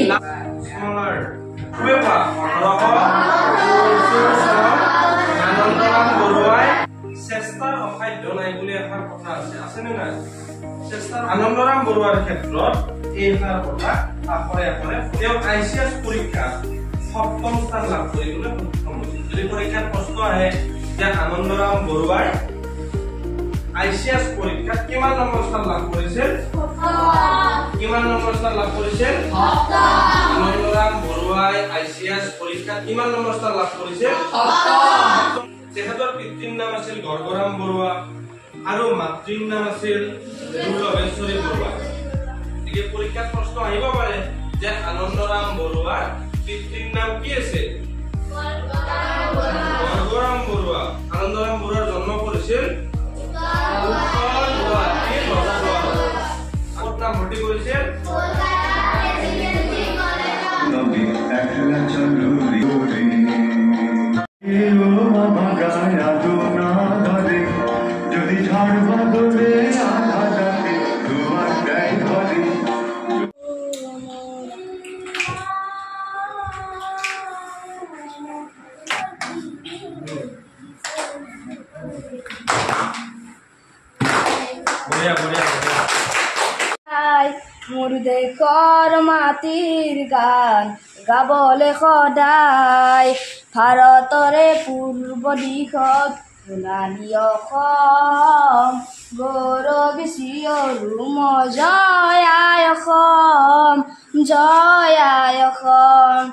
Smaller. Kuepa. Anandaram Boruai. Sestar অখাই জনাই বুলি এখাৰ কথা আছে আছেনে নাই চেষ্টাৰ আনন্দৰাম বৰুৱাৰ ক্ষেত্ৰত এই এখাৰ কথা আখৰে আখৰে তেওঁ আইসিএস পৰীক্ষা সপ্তম স্থান লাভ কৰিবলৈ সক্ষম হৈছিল যদি পৰীক্ষাত প্ৰশ্ন আহে যে আনন্দৰাম বৰুৱাৰ আইসিএস পৰীক্ষাত কিমান নম্বৰ স্থান লাভ কৰিছিল কিমান নম্বৰ স্থান লাভ কৰিছিল আনন্দৰাম বৰুৱাই আইসিএস পৰীক্ষাত কিমান নম্বৰ স্থান লাভ কৰিছিল তেখেতৰ পিতৃৰ নাম আছিল গৰ্গৰাম বৰুৱা আৰু মাতৃৰ নাম আছিল দুৰ্লভেশ্বৰী বৰুৱা এই পৰীক্ষাত প্ৰশ্ন আহিব পাৰে যে আনন্দৰাম বৰুৱাৰ পিতৃৰ নাম কি আছিল গৰ্গৰাম বৰুৱা আনন্দৰাম বৰুৱাৰ জন্ম কৰিছিল উত্তৰ গুৱাহাটীৰ ৰজাদুৱাৰত ক'ত নাম ভৰ্তি কৰিছিল মোৰ দেশৰ মাটিৰ গান গাবলে সদায় ভাৰতৰে পূৰ্ব দিশত সোণালী অসম গৌৰৱী চিঞৰো জয় আই অসম জয় আই অসম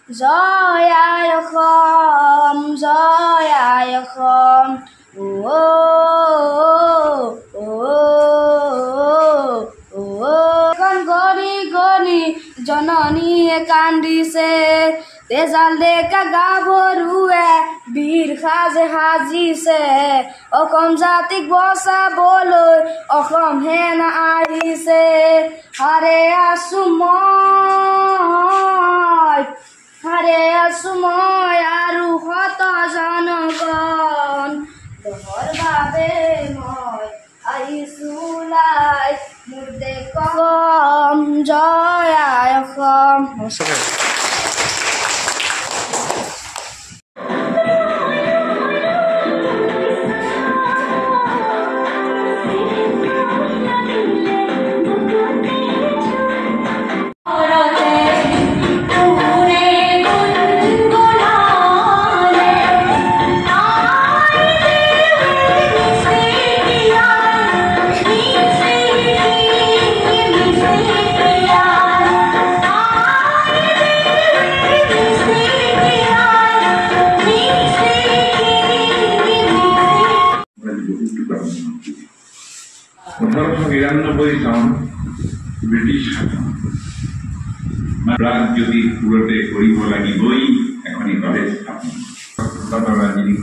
জয় আই অসম জয় আই অসম গনি গনি জননীয়ে কান্দিছে তেজাল ডেকা গাভৰুৱে বীৰ সাজে সাজিছে অসম জাতিক বচাবলৈ অসম সেনা আহিছে হাৰে আছো মই আৰু শত জনগণ দহৰ বাবে মই আহিছো লাই মোৰ দেশম জয় আই অসম ব্ৰিটিশ যদি পুৰোতে কৰিব লাগিবই এখনি কলেজ স্থাপন যিনি